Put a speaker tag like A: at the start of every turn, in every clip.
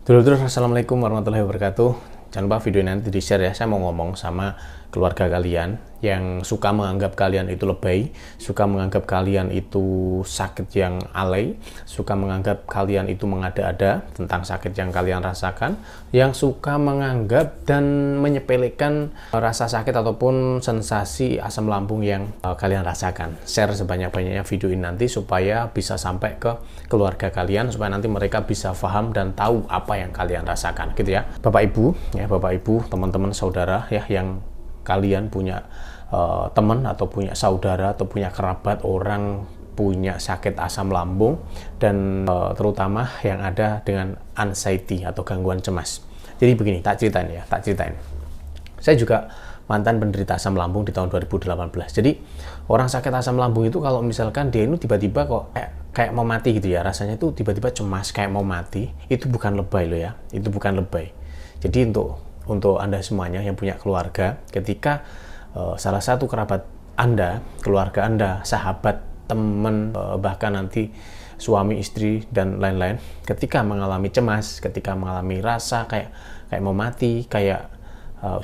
A: Dulur-dulur, assalamualaikum warahmatullahi wabarakatuh. Jangan lupa video ini nanti di-share ya. Saya mau ngomong sama keluarga kalian yang suka menganggap kalian itu lebay, suka menganggap kalian itu sakit yang alay, suka menganggap kalian itu mengada-ada tentang sakit yang kalian rasakan, yang suka menganggap dan menyepelekan rasa sakit ataupun sensasi asam lambung yang kalian rasakan. Share sebanyak-banyaknya video ini nanti supaya bisa sampai ke keluarga kalian, supaya nanti mereka bisa paham dan tahu apa yang kalian rasakan, gitu ya. Bapak Ibu, teman-teman, saudara ya, yang kalian punya teman atau punya saudara atau punya kerabat orang punya sakit asam lambung dan terutama yang ada dengan anxiety atau gangguan cemas. Jadi begini, tak ceritain. Saya juga mantan penderita asam lambung di tahun 2018. Jadi orang sakit asam lambung itu kalau misalkan dia itu tiba-tiba kok kayak mau mati gitu ya, rasanya itu tiba-tiba cemas kayak mau mati, itu bukan lebay loh ya, itu bukan lebay. Jadi untuk Anda semuanya yang punya keluarga, ketika salah satu kerabat Anda, keluarga Anda, sahabat, teman, bahkan nanti suami, istri, dan lain-lain, ketika mengalami cemas, ketika mengalami rasa kayak mau mati, kayak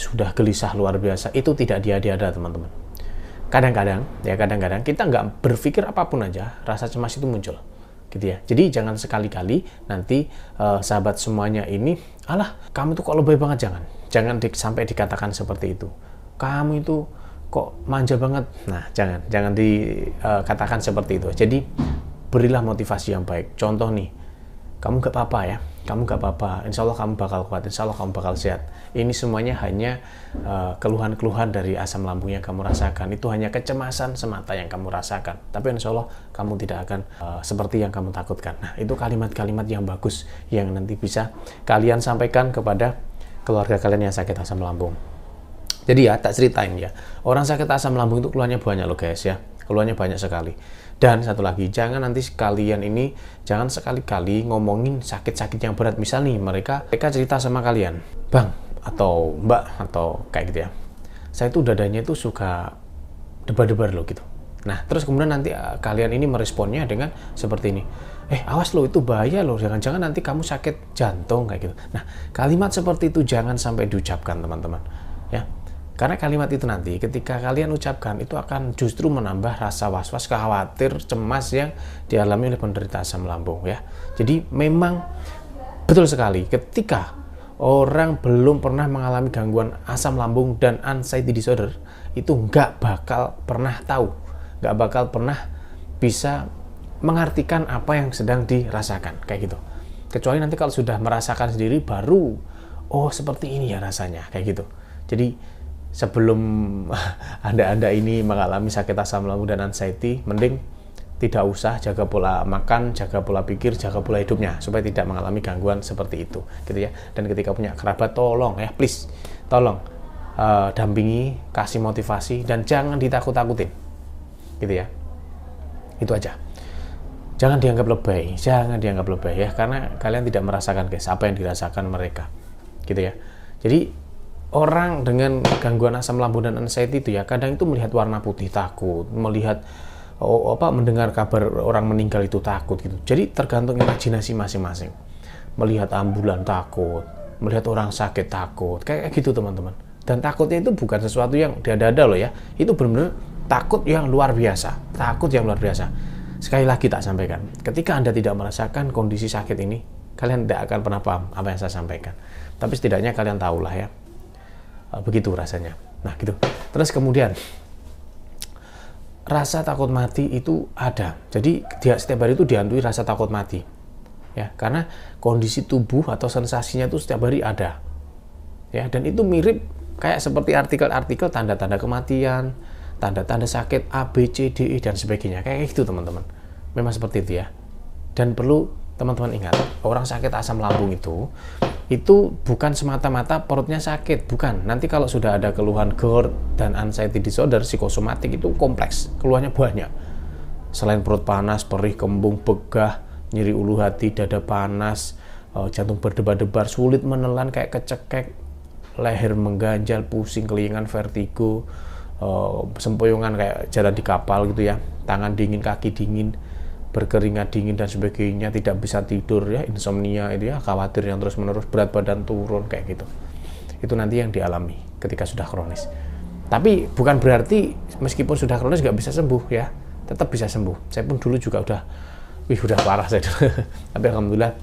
A: sudah gelisah luar biasa, itu tidak diada-ada, teman-teman. Kadang-kadang kita nggak berpikir apapun aja, rasa cemas itu muncul. Gitu ya. Jadi jangan sekali-kali nanti sahabat semuanya ini, alah kamu tuh kok lebay banget, jangan sampai dikatakan seperti itu. Kamu itu kok manja banget. Nah, jangan dikatakan seperti itu. Jadi berilah motivasi yang baik. Contoh nih, kamu gak apa-apa ya, kamu gak apa-apa, insya Allah kamu bakal kuat, insya Allah kamu bakal sehat. Ini semuanya hanya keluhan-keluhan dari asam lambung yang kamu rasakan. Itu hanya kecemasan semata yang kamu rasakan. Tapi insya Allah kamu tidak akan seperti yang kamu takutkan. Nah, itu kalimat-kalimat yang bagus yang nanti bisa kalian sampaikan kepada keluarga kalian yang sakit asam lambung. Jadi ya, tak ceritain ya, orang sakit asam lambung itu keluhannya banyak loh guys ya, keluhannya banyak sekali. Dan satu lagi, jangan sekali-kali ngomongin sakit-sakit yang berat. Misal nih, mereka cerita sama kalian, bang atau mbak atau kayak gitu ya, saya tuh dadanya itu suka debar-debar loh gitu. Nah, terus kemudian nanti kalian ini meresponnya dengan seperti ini, awas loh, itu bahaya loh, jangan-jangan nanti kamu sakit jantung kayak gitu. Nah, kalimat seperti itu jangan sampai diucapkan, teman-teman ya. Karena kalimat itu nanti ketika kalian ucapkan itu akan justru menambah rasa was-was, khawatir, cemas yang dialami oleh penderita asam lambung ya. Jadi memang betul sekali ketika orang belum pernah mengalami gangguan asam lambung dan anxiety disorder, itu nggak bakal pernah tahu, nggak bakal pernah bisa mengartikan apa yang sedang dirasakan kayak gitu. Kecuali nanti kalau sudah merasakan sendiri baru, oh seperti ini ya rasanya kayak gitu. Jadi sebelum Anda ini mengalami sakit asam lambung dan anxiety, mending tidak usah, jaga pola makan, jaga pola pikir, jaga pola hidupnya supaya tidak mengalami gangguan seperti itu, gitu ya. Dan ketika punya kerabat, tolong ya, please, tolong dampingi, kasih motivasi dan jangan ditakut-takutin, gitu ya. Itu aja. Jangan dianggap lebay ya, karena kalian tidak merasakan guys apa yang dirasakan mereka, gitu ya. Jadi orang dengan gangguan asam lambung dan anxiety itu ya kadang itu melihat warna putih takut, melihat mendengar kabar orang meninggal itu takut gitu. Jadi tergantung imajinasi masing-masing. Melihat ambulan takut, melihat orang sakit takut, kayak gitu teman-teman. Dan takutnya itu bukan sesuatu yang diada-ada loh ya. Itu benar-benar takut yang luar biasa. Sekali lagi tak sampaikan, ketika Anda tidak merasakan kondisi sakit ini, kalian tidak akan pernah paham apa yang saya sampaikan. Tapi setidaknya kalian tahulah ya. Begitu rasanya. Nah gitu. Terus kemudian rasa takut mati itu ada. Jadi setiap hari itu dihantui rasa takut mati ya, karena kondisi tubuh atau sensasinya itu setiap hari ada ya. Dan itu mirip kayak seperti artikel-artikel tanda-tanda kematian, tanda-tanda sakit A, B, C, D, E dan sebagainya, kayak gitu teman-teman. Memang seperti itu ya. Dan perlu teman-teman ingat, orang sakit asam lambung itu bukan semata-mata perutnya sakit, bukan. Nanti kalau sudah ada keluhan GERD dan anxiety disorder, psikosomatik itu kompleks, keluhannya banyak. Selain perut panas, perih, kembung, begah, nyeri ulu hati, dada panas, jantung berdebar-debar, sulit menelan kayak kecekek, leher mengganjal, pusing, kelingan, vertigo, sempoyongan kayak jalan di kapal gitu ya, tangan dingin, kaki dingin, berkeringat dingin dan sebagainya, tidak bisa tidur ya, insomnia itu ya, khawatir yang terus menerus, berat badan turun kayak gitu. Itu nanti yang dialami ketika sudah kronis. Tapi bukan berarti meskipun sudah kronis nggak bisa sembuh ya, tetap bisa sembuh. Saya pun dulu juga udah parah saya dulu. Tapi alhamdulillah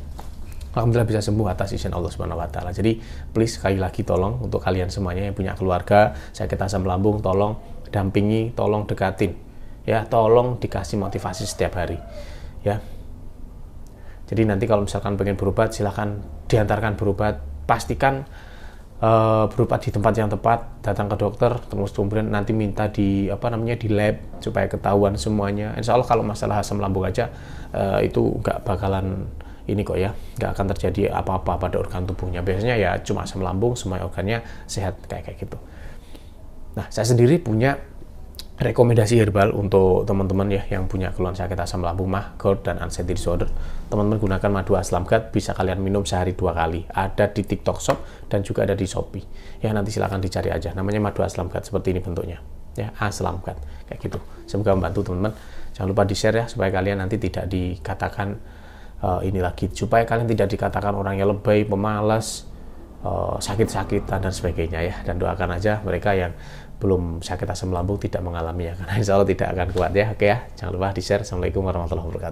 A: bisa sembuh atas izin Allah Subhanahu wa taala. Jadi please sekali lagi tolong untuk kalian semuanya yang punya keluarga sakit asam lambung, tolong dampingi, tolong dekatin. Ya, tolong dikasih motivasi setiap hari. Ya. Jadi nanti kalau misalkan pengen berobat silahkan diantarkan berobat, pastikan berobat di tempat yang tepat, datang ke dokter, terus kemudian nanti minta di lab supaya ketahuan semuanya. Insya Allah kalau masalah asam lambung aja itu nggak bakalan ini kok ya, nggak akan terjadi apa-apa pada organ tubuhnya. Biasanya ya cuma asam lambung, semua organnya sehat kayak gitu. Nah, saya sendiri punya rekomendasi herbal untuk teman-teman ya yang punya keluhan sakit asam lambung, MAH, GERD, dan anxiety disorder. Teman-teman gunakan madu aslamgat, bisa kalian minum sehari 2 kali. Ada di TikTok Shop dan juga ada di Shopee. Ya, nanti silahkan dicari aja. Namanya madu aslamgat, seperti ini bentuknya. Ya, aslamgat kayak gitu. Semoga membantu teman-teman. Jangan lupa di-share ya supaya kalian nanti tidak dikatakan ini lagi, supaya kalian tidak dikatakan orang yang lebay, pemalas, sakit-sakitan dan sebagainya ya. Dan doakan aja mereka yang belum sakit asam lambung tidak mengalaminya, karena insya Allah tidak akan kuat ya. Oke ya, jangan lupa di-share. Assalamualaikum warahmatullahi wabarakatuh.